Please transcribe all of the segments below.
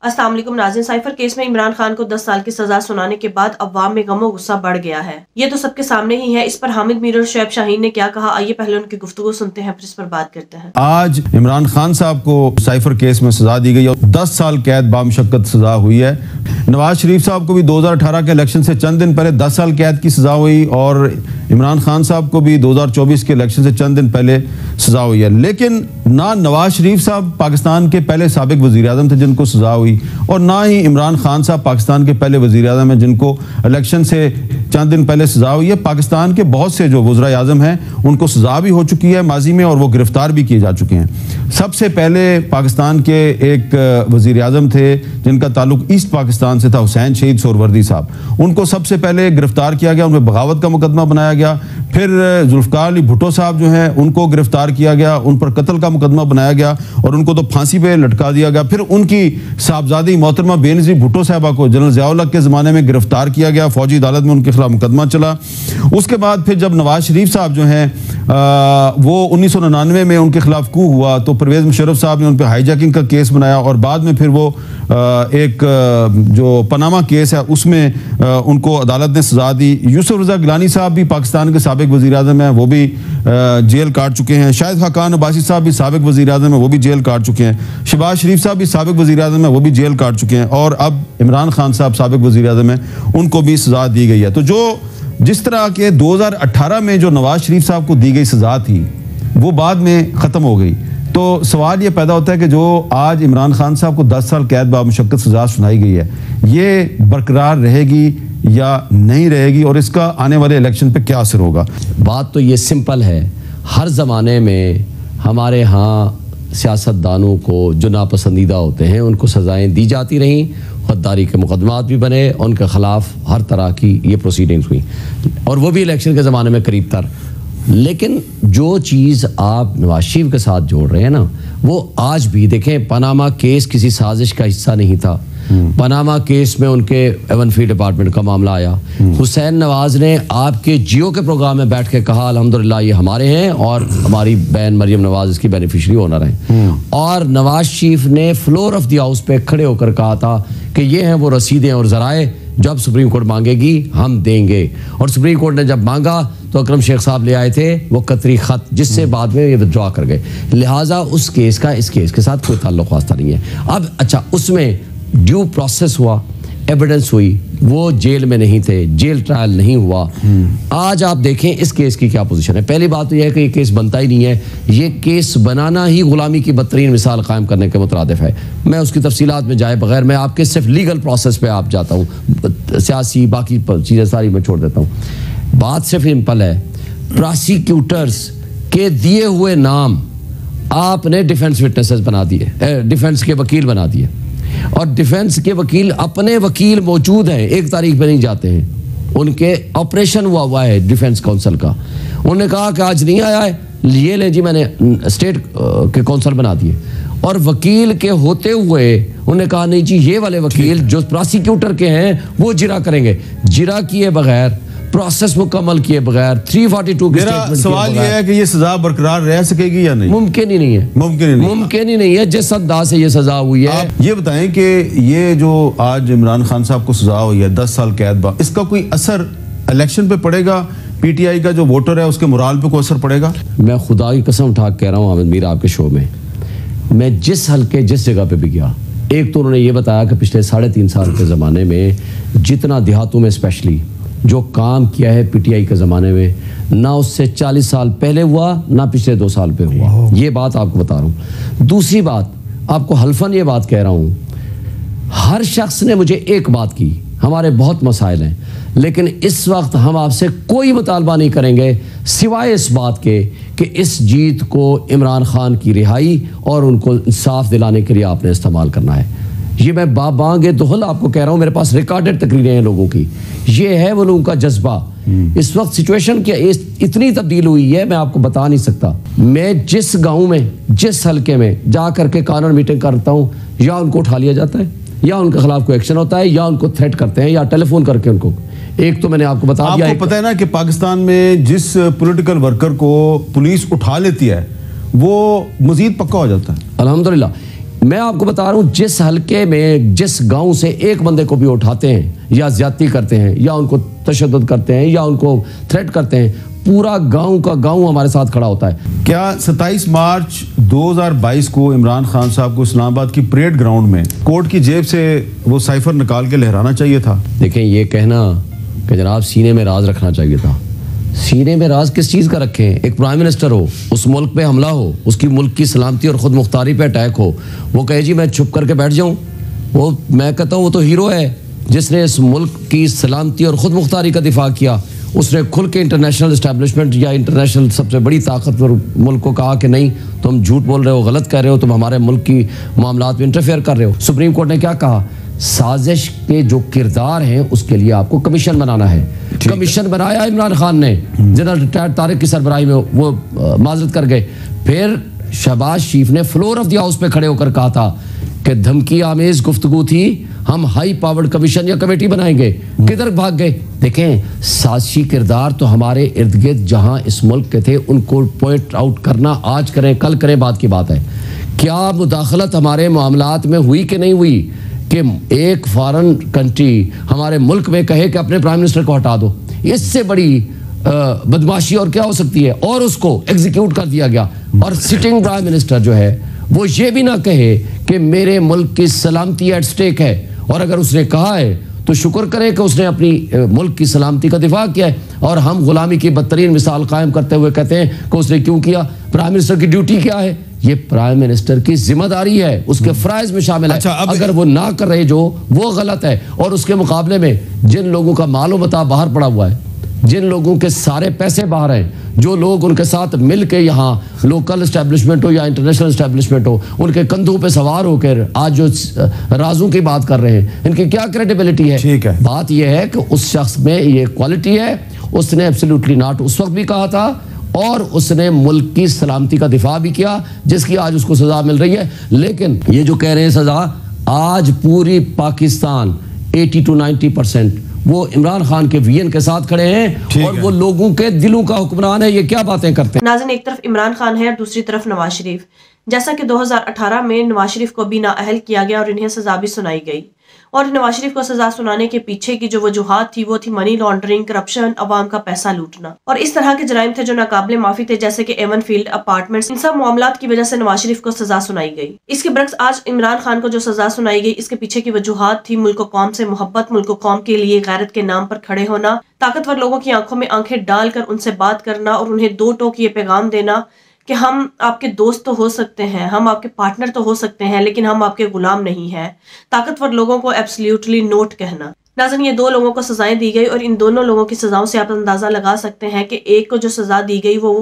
अस्सलाम वालेकुम नाज़रीन। साइफर केस में इमरान खान को 10 साल की सजा सुनाने के बाद अवाम में गमो गुस्सा बढ़ गया है। ये तो सबके सामने ही है। इस पर हामिद मीर और शुएब शाहीन ने क्या कहा, आइए पहले उनकी गुफ्तगू सुनते हैं, फिर इस पर बात करते हैं। आज इमरान खान साहब को साइफर केस में सजा दी गई और 10 साल कैद बामुशक्कत सजा हुई है। नवाज शरीफ साहब को भी 2018 के इलेक्शन से चंद दिन पहले 10 साल कैद की सजा हुई और इमरान खान साहब को भी 2024 के इलेक्शन से चंद दिन पहले सजा हुई है। लेकिन ना नवाज शरीफ साहब पाकिस्तान के पहले साबिक वजीर आजम थे जिनको सजा हुई, और ना ही इमरान खान साहब पाकिस्तान के पहले वजीर आजम हैं जिनको इलेक्शन से चंद दिन पहले सजा हुई है। पाकिस्तान के बहुत से जो वज़ीर आज़म हैं उनको सजा भी हो चुकी है माजी में और वो गिरफ्तार भी किए जा चुके हैं। सबसे पहले पाकिस्तान के एक वज़ीर आज़म थे जिनका ताल्लुक ईस्ट पाकिस्तान से था, हुसैन शहीद सोहरवर्दी साहब। उनको सबसे पहले गिरफ्तार किया गया, उन पर बगावत का मुकदमा बनाया गया। फिर जुल्फ़िकार अली भुट्टो साहब जो हैं उनको गिरफ्तार किया गया, उन पर कत्ल का मुकदमा बनाया गया और उनको तो फांसी पे लटका दिया गया। फिर उनकी साहबजादी मोहतरमा बेनज़ीर भुट्टो साहबा को जनरल ज़िया-उल-हक के ज़माने में गिरफ्तार किया गया, फौजी अदालत में उनके खिलाफ मुकदमा चला। उसके बाद फिर जब नवाज शरीफ साहब जो हैं वो 1999 में उनके खिलाफ कू हुआ तो परवेज़ मुशर्रफ साहब ने उन पर हाईजैकिंग का केस बनाया और बाद में फिर वो एक जो पनामा केस है उसमें उनको अदालत ने सजा दी। यूसुफ रज़ा गिलानी साहब भी पाकिस्तान के साबिक वज़ीर आज़म हैं, वो भी जेल काट चुके हैं। शाहिद खाकान अब्बासी साहब भी साबिक वज़ीर आज़म हैं, वो भी जेल काट चुके हैं। शहबाज शरीफ साहब भी साबिक वज़ीर आज़म हैं, वो भी जेल काट चुके हैं। और अब इमरान खान साहब साबिक वज़ीर आज़म हैं, उनको भी सजा दी गई है। तो जिस तरह के 2018 में जो नवाज शरीफ साहब को दी गई सजा थी वो बाद में ख़त्म हो गई, तो सवाल ये पैदा होता है कि जो आज इमरान खान साहब को 10 साल कैद बामुशक्कत सजा सुनाई गई है ये बरकरार रहेगी या नहीं रहेगी और इसका आने वाले इलेक्शन पे क्या असर होगा? बात तो ये सिंपल है, हर ज़माने में हमारे यहाँ सियासतदानों को जो नापसंदीदा होते हैं उनको सज़ाएं दी जाती रहीं, गद्दारी के मुकदमात भी बने, उनके ख़िलाफ़ हर तरह की ये प्रोसीडिंग्स हुई और वो भी इलेक्शन के ज़माने में करीब तर। लेकिन जो चीज़ आप नवाज शरीफ के साथ जोड़ रहे हैं ना, वो आज भी देखें, पनामा केस किसी साजिश का हिस्सा नहीं था। पनामा केस में उनके एवन फील्ड डिपार्टमेंट का मामला आया। हुसैन नवाज ने आपके जियो के प्रोग्राम में बैठ के कहा अल्हम्दुलिल्लाह ये हमारे हैं और हमारी बहन मरियम नवाज इसकी बेनिफिशरी ओनर है। और नवाज शरीफ ने फ्लोर ऑफ द हाउस पे खड़े होकर कहा था कि ये हैं वो रसीदें और ज़राए, जब सुप्रीम कोर्ट मांगेगी हम देंगे। और सुप्रीम कोर्ट ने जब मांगा तो अकरम शेख साहब ले आए थे वो कतरी ख़त, जिससे बाद में ये विथड्रॉ कर गए। लिहाजा उस केस का इस केस के साथ कोई ताल्लुक़ वास्ता नहीं है। अब अच्छा, उसमें ड्यू प्रोसेस हुआ, एविडेंस हुई, वो जेल में नहीं थे, जेल ट्रायल नहीं हुआ। आज आप देखें इस केस की क्या पोजीशन है। पहली बात तो यह है कि ये केस बनता ही नहीं है, ये केस बनाना ही गुलामी की बदतरीन मिसाल कायम करने के मुतरादिफ है। मैं उसकी तफसीलात में जाए बगैर मैं आपके सिर्फ लीगल प्रोसेस पे आप जाता हूँ, सियासी बाकी चीज़ें सारी मैं छोड़ देता हूँ। बात सिर्फ सिंपल है, प्रोसिक्यूटर्स के दिए हुए नाम आपने डिफेंस विटनेसेस बना दिए, डिफेंस के वकील बना दिए और डिफेंस के वकील अपने वकील मौजूद हैं, 1 तारीख पे नहीं जाते हैं। उनके ऑपरेशन हुआ है डिफेंस काउंसिल का, उन्होंने कहा कि आज नहीं आया है, ये ले जी मैंने स्टेट के काउंसिल बना दिए। और वकील के होते हुए उन्होंने कहा नहीं जी ये वाले वकील जो प्रोसिक्यूटर के हैं वो जिरा करेंगे। जिरा किए बगैर, प्रोसेस मुकम्मल किए बगैर, 342 की मेरा सवाल ये है कि ये सजा बरकरार रह सकेगी या नहीं? मुमकिन ही नहीं है, मुमकिन ही नहीं है जिस अंदाज से ये सजा हुई है। आप ये बताएं कि ये जो आज इमरान खान साहब को सजा हुई है 10 साल कैद, इसका कोई असर इलेक्शन पे पड़ेगा? पीटीआई का जो वोटर है उसके मोराल पे कोई असर पड़ेगा? मैं खुदा की कसम उठा कह रहा हूँ हामिद मीर, आपके शो में मैं जिस हल्के जिस जगह पे भी गया, एक तो उन्होंने ये बताया कि पिछले 3.5 साल के ज़माने में जितना देहातों में स्पेशली जो काम किया है पीटीआई के ज़माने में, ना उससे 40 साल पहले हुआ ना पिछले 2 साल पे हुआ। ये बात आपको बता रहा हूँ। दूसरी बात, आपको हल्फन ये बात कह रहा हूँ, हर शख्स ने मुझे एक बात की, हमारे बहुत मसाइल हैं लेकिन इस वक्त हम आपसे कोई मुतालबा नहीं करेंगे सिवाय इस बात के कि इस जीत को इमरान खान की रिहाई और उनको इंसाफ दिलाने के लिए आपने इस्तेमाल करना है। ये मैं बाबांगे दोहल आपको कह रहा हूँ, मेरे पास रिकॉर्डेड तकरीरें हैं लोगों की, ये है वो लोगों का जज्बा। इस वक्त सिचुएशन क्या इतनी तब्दील हुई है मैं आपको बता नहीं सकता। मैं जिस गांव में जिस हल्के में जा करके कानून मीटिंग करता हूँ, या उनको उठा लिया जाता है या उनके खिलाफ कोई एक्शन होता है या उनको थ्रेट करते हैं या टेलीफोन करके उनको। एक तो मैंने आपको बता दिया, आपको पता है ना कि पाकिस्तान में जिस पॉलिटिकल वर्कर को पुलिस उठा लेती है वो मजीद पक्का हो जाता है। अल्हम्दुलिल्लाह मैं आपको बता रहा हूँ, जिस हलके में जिस गांव से एक बंदे को भी उठाते हैं या ज्यादती करते हैं या उनको तशद्दुद करते हैं या उनको थ्रेट करते हैं, पूरा गांव का गांव हमारे साथ खड़ा होता है। क्या 27 मार्च 2022 को इमरान खान साहब को इस्लामाबाद की परेड ग्राउंड में कोर्ट की जेब से वो साइफर निकाल के लहराना चाहिए था? देखें, ये कहना कि जनाब सीने में राज रखना चाहिए था, सीने में राज किस चीज़ का रखें? एक प्राइम मिनिस्टर हो, उस मुल्क पे हमला हो, उसकी मुल्क की सलामती और ख़ुद मुख्तारी पे अटैक हो, वो कहे जी मैं छुप करके बैठ जाऊं। वो मैं कहता हूँ वो तो हीरो है जिसने इस मुल्क की सलामती और ख़ुद मुख्तारी का दिफा किया। उसने खुल के इंटरनेशनल इस्टेब्लिशमेंट या इंटरनेशनल सबसे बड़ी ताकतवर मुल्क को कहा कि नहीं, तुम झूठ बोल रहे हो, गलत कह रहे हो, तुम हमारे मुल्क की मामलात में इंटरफेयर कर रहे हो। सुप्रीम कोर्ट ने क्या कहा? साजिश के जो किरदार हैं उसके लिए आपको कमीशन बनाना है। कमीशन बनाया इमरान खान ने, जनरल रिटायर्ड तारिक की सरबराही में, वो माजरत कर गए। फिर शहबाज शरीफ ने फ्लोर ऑफ द हाउस पे खड़े होकर कहा था कि धमकी आमेज गुफ्तगू थी, हम हाई पावर्ड कमीशन या कमेटी बनाएंगे। किधर भाग गए? देखें, साजिशी किरदार तो हमारे इर्द गिर्द जहां इस मुल्क के थे उनको पॉइंट आउट करना आज करें कल करें बात की बात है। क्या मुदाखलत हमारे मामलात में हुई कि नहीं हुई कि एक फॉरेन कंट्री हमारे मुल्क में कहे कि अपने प्राइम मिनिस्टर को हटा दो? इससे बड़ी बदमाशी और क्या हो सकती है? और उसको एग्जीक्यूट कर दिया गया। और सिटिंग प्राइम मिनिस्टर जो है वो ये भी ना कहे कि मेरे मुल्क की सलामती एट स्टेक है, और अगर उसने कहा है तो शुक्र करें कि उसने अपनी मुल्क की सलामती का दिफा किया है। और हम गुलामी की बदतरीन मिसाल कायम करते हुए कहते हैं कि उसने क्यों किया? प्राइम मिनिस्टर की ड्यूटी क्या है? ये प्राइम मिनिस्टर की जिम्मेदारी है, उसके फराइज में शामिल है। अच्छा, अगर वो ना कर रहे जो, वो गलत है। और उसके मुकाबले में जिन लोगों का मालो मता बाहर पड़ा हुआ है, जिन लोगों के सारे पैसे बाहर हैं, जो लोग उनके साथ मिल के यहाँ लोकल एस्टेब्लिशमेंट हो या इंटरनेशनल एस्टेब्लिशमेंट हो, उनके कंधों पे सवार होकर आज जो राजों की बात कर रहे हैं, इनकी क्या क्रेडिबिलिटी है? ठीक है, बात यह है कि उस शख्स में ये क्वालिटी है। उसने एब्सोल्युटली नॉट उस वक्त भी कहा था, और उसने मुल्क की सलामती का दिफा भी किया, जिसकी आज उसको सजा मिल रही है। लेकिन ये जो कह रहे हैं सजा, आज पूरी पाकिस्तान 80 to 90% वो इमरान खान के वीएन के साथ खड़े हैं और वो लोगों के दिलों का हुक्मरान है। ये क्या बातें करते हैं? नाज़रीन, एक तरफ इमरान खान है और दूसरी तरफ नवाज शरीफ। जैसा कि 2018 में नवाज शरीफ को भी नाअहल किया गया और इन्हें सजा भी सुनाई गई, और नवाज शरीफ को सजा सुनाने के पीछे की जो वजूहात थी वो थी मनी लॉन्ड्रिंग, करप्शन, अवाम का पैसा लूटना और इस तरह के जराइम थे जो नाकाबिले माफी थे, जैसे कि एवन फील्ड अपार्टमेंट्स। इन सब मामलात की वजह से नवाज शरीफ को सजा सुनाई गई। इसके बरक्स आज इमरान खान को जो सजा सुनाई गई, इसके पीछे की वजूहात थी मुल्क कौम से मोहब्बत, मुल्क कौम के लिए गैरत के नाम पर खड़े होना, ताकतवर लोगों की आंखों में आंखें डालकर उनसे बात करना और उन्हें दो टोक ये पैगाम देना कि हम आपके दोस्त तो हो सकते हैं, हम आपके पार्टनर तो हो सकते हैं, लेकिन हम आपके गुलाम नहीं हैं। ताकतवर लोगों को एब्सोल्युटली नोट कहना। नाज़रीन, ये दो लोगों को सजाएं दी गई और इन दोनों लोगों की सजाओं से आप अंदाजा लगा सकते हैं कि एक को जो सजा दी गई वो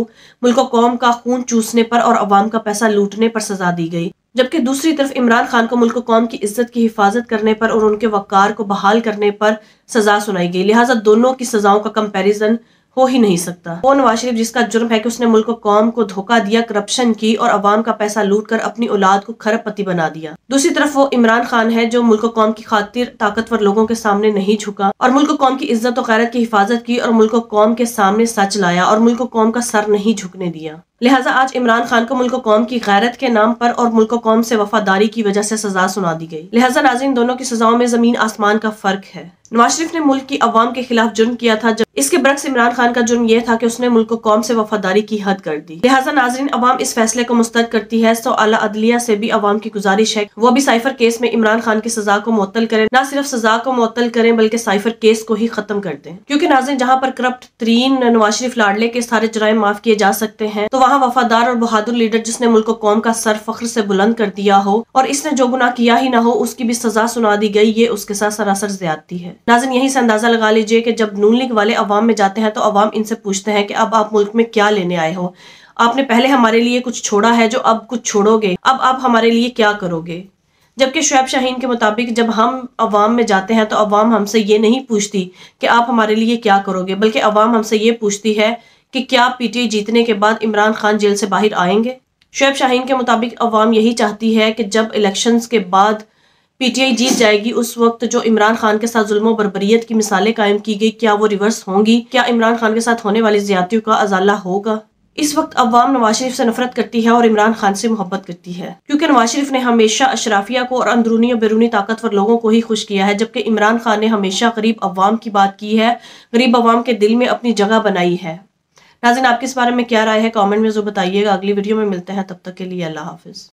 मुल्क कौम का खून चूसने पर और अवाम का पैसा लूटने पर सजा दी गई, जबकि दूसरी तरफ इमरान खान को मुल्क कौम की इज्जत की हिफाजत करने पर और उनके वकार को बहाल करने पर सजा सुनाई गई। लिहाजा दोनों की सजाओं का कंपैरिजन हो ही नहीं सकता। वो नवाज शरीफ जिसका जुर्म है कि उसने मुल्क कौम को धोखा दिया, करप्शन की और अवाम का पैसा लूटकर अपनी औलाद को खरबपति बना दिया। दूसरी तरफ वो इमरान खान है जो मुल्क कौम की खातिर ताकतवर लोगों के सामने नहीं झुका और मुल्क कौम की इज्जत और गैरत की हिफाजत की और मुल्क कौम के सामने सच लाया और मुल्क कौम का सर नहीं झुकने दिया। लिहाजा आज इमरान खान को मुल्क कौम की गैरत के नाम पर और मुल्क कौम से वफादारी की वजह से सजा सुना दी गई। लिहाजा नाज़रीन, दोनों की सजाओं में जमीन आसमान का फर्क है। नवाज शरीफ ने मुल्क की अवाम के खिलाफ जुर्म किया था, जब इसके बरक्स इमरान खान का जुर्म यह था कि उसने मुल्क कौम से वफादारी की हद कर दी। लिहाजा नाज़रीन, अवाम इस फैसले को मुस्तरद करती है तो आला अदलिया से भी अवाम की गुजारिश है वो भी साइफर केस में इमरान खान की सजा को मुअत्तल करें, न सिर्फ सजा को मुअत्तल करें बल्कि साइफर केस को ही खत्म कर दें। क्योंकि नाज़रीन, जहाँ पर करप्ट तरीन नवाज शरीफ लाडले के सारे जराइम माफ किए जा सकते हैं, तो वहाँ वफादार और बहादुर लीडर जिसने मुल्क कौम का सर फख्र से बुलंद कर दिया हो और इसने जो गुनाह किया ही ना हो उसकी भी सजा सुना दी गई, ये उसके साथ सरासर ज्यादती है। नाज़रीन, यही से अंदाजा लगा लीजिए कि जब नून लीग वाले अवाम में जाते हैं तो अवाम इनसे पूछते हैं कि अब आप मुल्क में क्या लेने आए हो, आपने पहले हमारे लिए कुछ छोड़ा है जो अब कुछ छोड़ोगे, अब आप हमारे लिए क्या करोगे। जबकि शुएब शाहीन के मुताबिक जब हम अवाम में जाते हैं तो अवाम हमसे ये नहीं पूछती कि आप हमारे लिए क्या करोगे, बल्कि अवाम हमसे ये पूछती है कि क्या पीटीआई जीतने के बाद इमरान खान जेल से बाहर आएंगे। शुएब शाहीन के मुताबिक अवाम यही चाहती है कि जब इलेक्शंस के बाद पीटीआई जीत जाएगी उस वक्त जो इमरान खान के साथ जुल्म बर्बरियत की मिसालें कायम की गई, क्या वो रिवर्स होंगी, क्या इमरान खान के साथ होने वाली ज्यादतियों का अजाला होगा। इस वक्त अवाम नवाज शरीफ से नफरत करती है और इमरान खान से मोहब्बत करती है, क्योंकि नवाज शरीफ ने हमेशा अशराफिया को और अंदरूनी और बैरूनी ताकतवर लोगों को ही खुश किया है, जबकि इमरान खान ने हमेशा गरीब अवाम की बात की है, गरीब अवाम के दिल में अपनी जगह बनाई है। नाज़रीन, आपके इस बारे में क्या राय है? कमेंट में जो बताइएगा। अगली वीडियो में मिलते हैं, तब तक के लिए अल्लाह हाफिज।